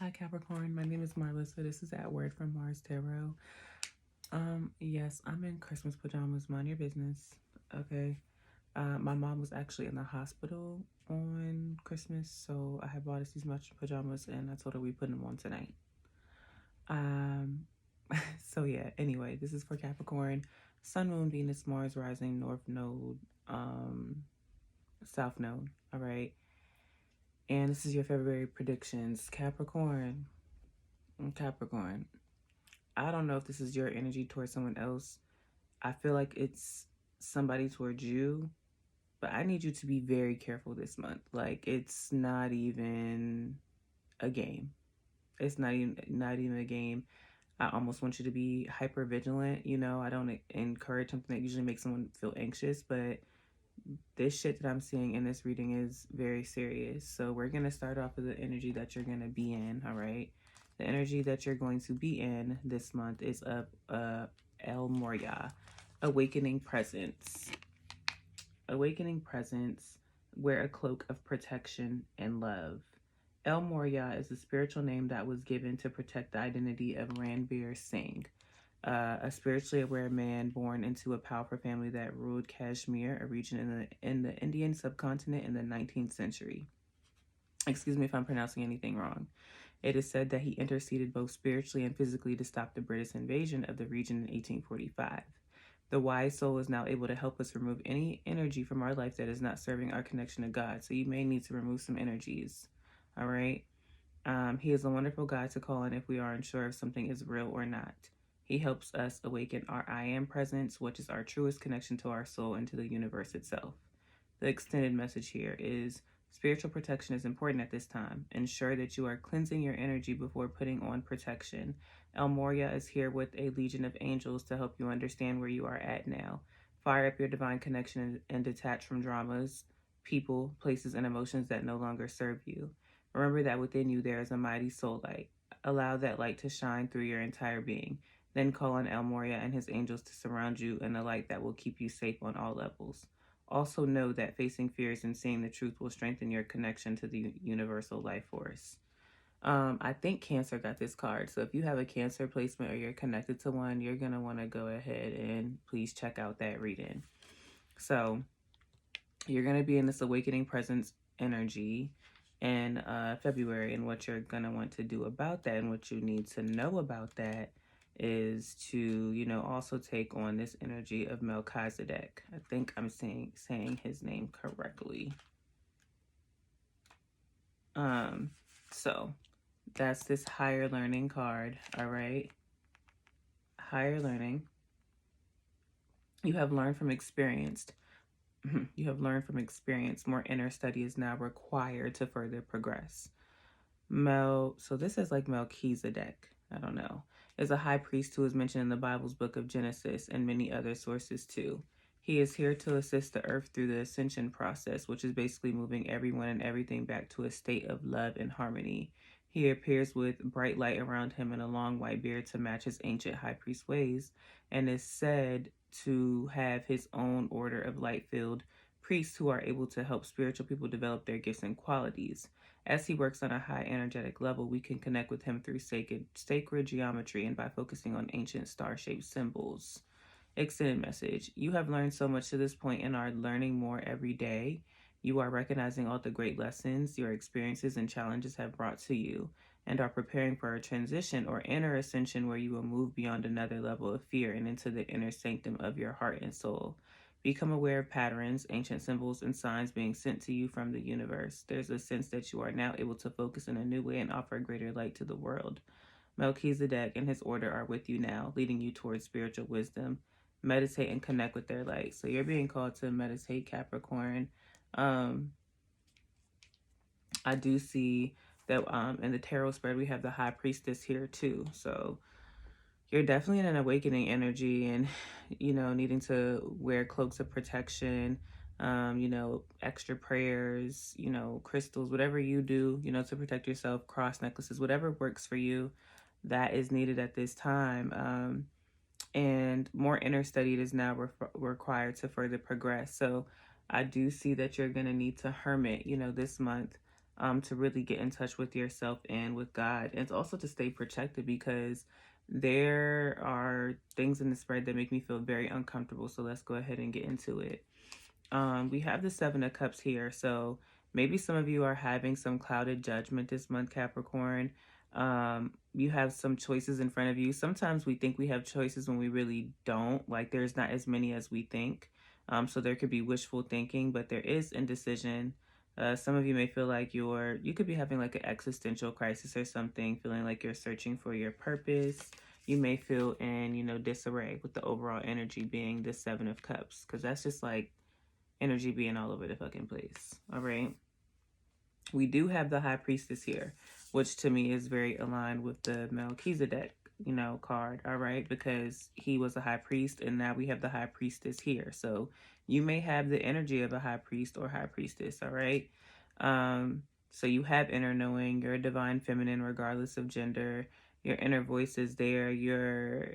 Hi Capricorn, my name is Marlissa. This is At Word from Mars Tarot. Yes, I'm in Christmas pajamas. Mind your business. Okay. My mom was actually in the hospital on Christmas, so I had bought us these matching pajamas and I told her we put them on tonight. Um, so yeah, anyway, this is for Capricorn. Sun, Moon, Venus, Mars, Rising, North Node, South Node. All right. And this is your February predictions. Capricorn. Capricorn. I don't know if this is your energy towards someone else. I feel like it's somebody towards you, but I need you to be very careful this month. Like it's not even a game. It's not even a game. I almost want you to be hyper vigilant. I don't encourage something that usually makes someone feel anxious, but this shit that I'm seeing in this reading is very serious. So we're going to start off with the energy that you're going to be in, all right? The energy that you're going to be in this month is El Moria, Awakening Presence. Awakening Presence, wear a cloak of protection and love. El Moria is a spiritual name that was given to protect the identity of Ranveer Singh, a spiritually aware man born into a powerful family that ruled Kashmir, a region in the Indian subcontinent in the 19th century. Excuse me if I'm pronouncing anything wrong. It is said that he interceded both spiritually and physically to stop the British invasion of the region in 1845. The wise soul is now able to help us remove any energy from our life that is not serving our connection to God. So you may need to remove some energies. All right. He is a wonderful guide to call on if we are unsure if something is real or not. He helps us awaken our I am presence, which is our truest connection to our soul and to the universe itself. The extended message here is spiritual protection is important at this time. Ensure that you are cleansing your energy before putting on protection. El Moria is here with a legion of angels to help you understand where you are at now. Fire up your divine connection and detach from dramas, people, places, and emotions that no longer serve you. Remember that within you there is a mighty soul light. Allow that light to shine through your entire being. Then call on El Moria and his angels to surround you in a light that will keep you safe on all levels. Also know that facing fears and seeing the truth will strengthen your connection to the universal life force. I think Cancer got this card. So if you have a Cancer placement or you're connected to one, you're going to want to go ahead and please check out that reading. So you're going to be in this awakening presence energy in February, and what you're going to want to do about that and what you need to know about that is to, also take on this energy of Melchizedek. I think I'm saying his name correctly. So that's this higher learning card, all right? Higher learning. You have learned from experience. You have learned from experience. More inner study is now required to further progress. So this is like Melchizedek. I don't know. Is a high priest who is mentioned in the Bible's book of Genesis and many other sources too. He is here to assist the earth through the ascension process, which is basically moving everyone and everything back to a state of love and harmony. He appears with bright light around him and a long white beard to match his ancient high priest ways, and is said to have his own order of light-filled priests who are able to help spiritual people develop their gifts and qualities. As he works on a high energetic level, we can connect with him through sacred geometry and by focusing on ancient star-shaped symbols. Extended message. You have learned so much to this point and are learning more every day. You are recognizing all the great lessons your experiences and challenges have brought to you and are preparing for a transition or inner ascension where you will move beyond another level of fear and into the inner sanctum of your heart and soul. Become aware of patterns, ancient symbols, and signs being sent to you from the universe. There's a sense that you are now able to focus in a new way and offer greater light to the world. Melchizedek and his order are with you now, leading you towards spiritual wisdom. Meditate and connect with their light. So you're being called to meditate, Capricorn. I do see that in the tarot spread, we have the high priestess here too. So you're definitely in an awakening energy and, needing to wear cloaks of protection, extra prayers, crystals, whatever you do, to protect yourself, cross necklaces, whatever works for you, that is needed at this time. And more inner study is now required to further progress. So I do see that you're going to need to hermit, this month. to really get in touch with yourself and with God. And it's also to stay protected, because there are things in the spread that make me feel very uncomfortable. So let's go ahead and get into it. We have the Seven of Cups here. So maybe some of you are having some clouded judgment this month, Capricorn. You have some choices in front of you. Sometimes we think we have choices when we really don't. Like, there's not as many as we think. So there could be wishful thinking, but there is indecision. Some of you may feel like you could be having like an existential crisis or something, feeling like you're searching for your purpose. You may feel in, disarray, with the overall energy being the Seven of Cups, because that's just like energy being all over the fucking place. All right. We do have the High Priestess here, which to me is very aligned with the Melchizedek, card. All right. Because he was a high priest, and now we have the High Priestess here. So you may have the energy of a high priest or high priestess. All right. So you have inner knowing, you're a divine feminine, regardless of gender. Your inner voice is there. Your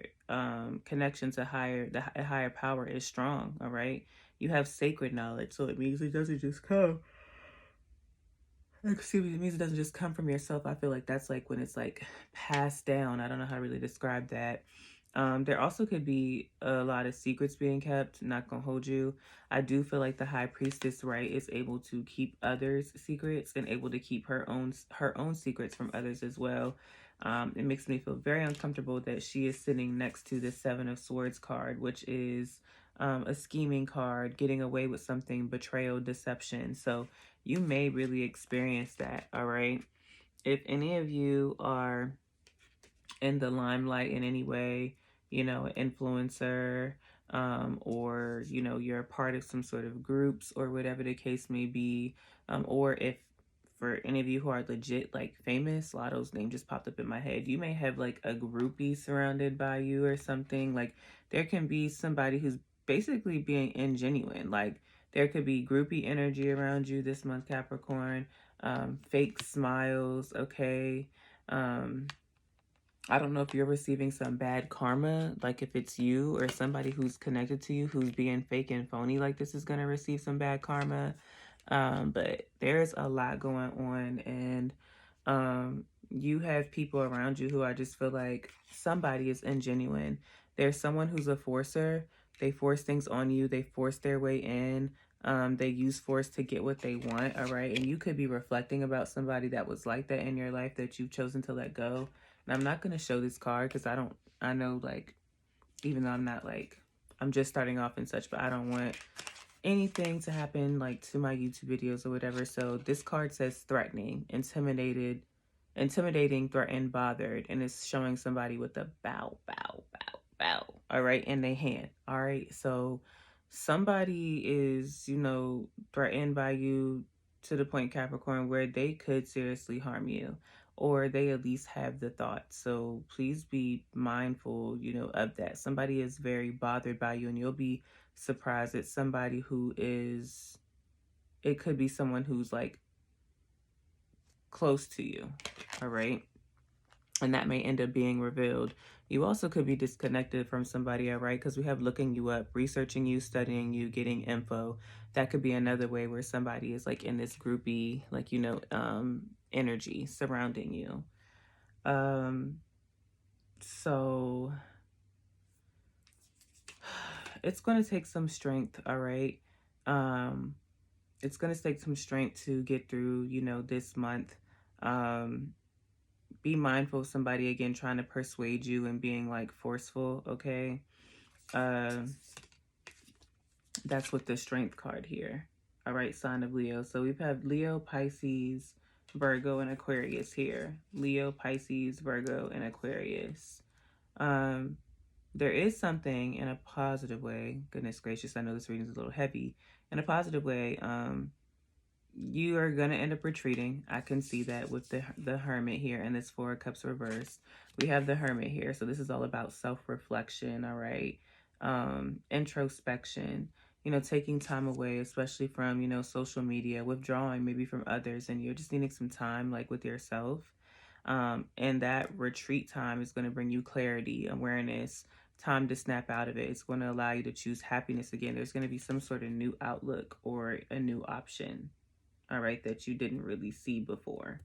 connection to higher power is strong. All right. You have sacred knowledge, so it means it doesn't just come. Excuse me, it means it doesn't just come from yourself. I feel like that's like when it's like passed down. I don't know how to really describe that. There also could be a lot of secrets being kept. Not gonna hold you. I do feel like the high priestess, right, is able to keep others' secrets and able to keep her own secrets from others as well. It makes me feel very uncomfortable that she is sitting next to the Seven of Swords card, which is a scheming card, getting away with something, betrayal, deception. So you may really experience that. All right. If any of you are in the limelight in any way, an influencer, or, you're a part of some sort of groups or whatever the case may be, or if for any of you who are legit like famous, Lotto's name just popped up in my head, you may have like a groupie surrounded by you or something. Like, there can be somebody who's basically being ingenuine. Like, there could be groupie energy around you this month, Capricorn. Fake smiles, okay. I don't know if you're receiving some bad karma, like if it's you or somebody who's connected to you who's being fake and phony, like this is going to receive some bad karma. But there's a lot going on, and you have people around you who I just feel like somebody is ingenuine. There's someone who's a forcer. They force things on you. They force their way in. They use force to get what they want, all right? And you could be reflecting about somebody that was like that in your life that you've chosen to let go. And I'm not going to show this card because I know, like, even though I'm just starting off and such, but I don't want anything to happen, like, to my YouTube videos or whatever. So this card says threatening, intimidating, threatened, bothered. And it's showing somebody with a bow, all right, in their hand. All right. So somebody is, threatened by you to the point, Capricorn, where they could seriously harm you, or they at least have the thought. So please be mindful, of that. Somebody is very bothered by you, and you'll be surprised at somebody it could be someone who's like close to you. All right. And that may end up being revealed. You also could be disconnected from somebody, all right? Because we have looking you up, researching you, studying you, getting info. That could be another way where somebody is like in this groupie, like, energy surrounding you. So it's going to take some strength, all right? It's going to take some strength to get through, this month. Be mindful of somebody, again, trying to persuade you and being like forceful, okay? That's with the strength card here. All right, sign of Leo. So we've had Leo, Pisces, Virgo, and Aquarius here. Leo, Pisces, Virgo, and Aquarius. There is something in a positive way. Goodness gracious, I know this reading is a little heavy. In a positive way, you are going to end up retreating. I can see that with the Hermit here and this Four of Cups reversed. We have the Hermit here. So this is all about self-reflection, all right? Introspection, taking time away, especially from, social media, withdrawing maybe from others, and you're just needing some time like with yourself. And that retreat time is going to bring you clarity, awareness, time to snap out of it. It's going to allow you to choose happiness again. There's going to be some sort of new outlook or a new option. all right, that you didn't really see before.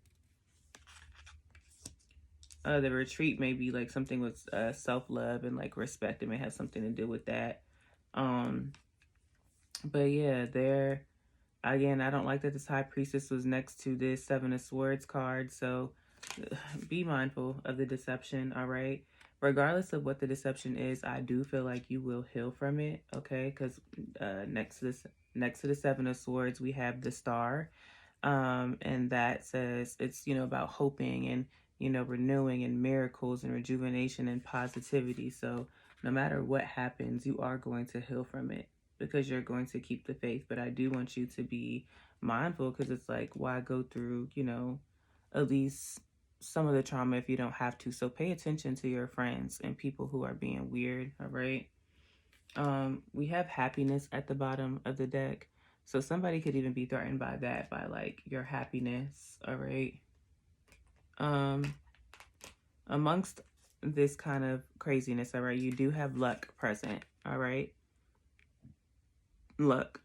The retreat may be like something with self-love and like respect. It may have something to do with that. But yeah, there again, I don't like that this High Priestess was next to this Seven of Swords card. So be mindful of the deception, all right? Regardless of what the deception is, I do feel like you will heal from it, okay? Because next to the Seven of Swords, we have the Star. And that says it's, you know, about hoping and, you know, renewing and miracles and rejuvenation and positivity. So no matter what happens, you are going to heal from it because you're going to keep the faith. But I do want you to be mindful, because it's like, why go through, you know, at least some of the trauma if you don't have to. So pay attention to your friends and people who are being weird, all right? We have happiness at the bottom of the deck. So somebody could even be threatened by that, by like your happiness, all right? Amongst this kind of craziness, all right, you do have luck present, all right? Luck.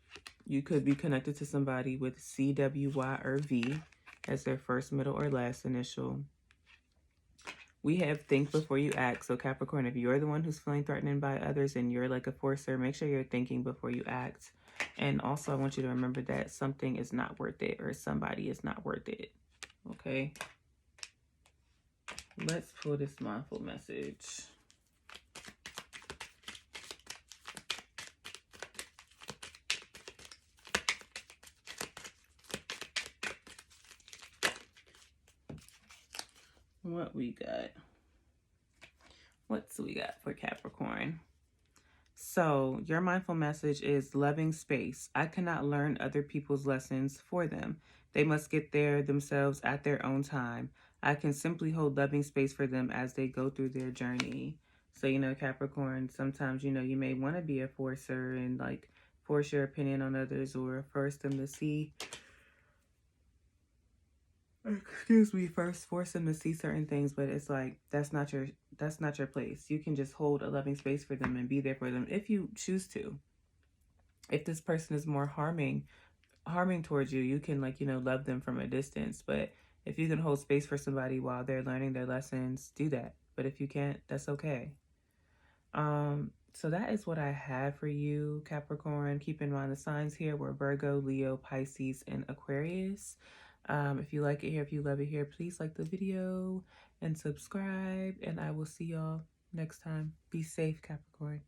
You could be connected to somebody with C, W, Y, or V as their first, middle, or last initial. We have think before you act. So Capricorn, if you're the one who's feeling threatened by others and you're like a forcer, make sure you're thinking before you act. And also I want you to remember that something is not worth it, or somebody is not worth it. Okay. Let's pull this mindful message. What we got? What's we got for Capricorn? So your mindful message is loving space. I cannot learn other people's lessons for them. They must get there themselves at their own time. I can simply hold loving space for them as they go through their journey. So, you know, Capricorn, sometimes, you know, you may want to be a forcer and like force your opinion on others or force them to see, force them to see certain things, but it's like that's not your place. You can just hold a loving space for them and be there for them if you choose to. If this person is more harming towards you, you can, like, you know, love them from a distance. But if you can hold space for somebody while they're learning their lessons, do that. But if you can't, that's okay. So that is what I have for you, Capricorn. Keep in mind the signs here were Virgo, Leo, Pisces, and Aquarius. If you like it here, if you love it here, please like the video and subscribe. And I will see y'all next time. Be safe, Capricorn.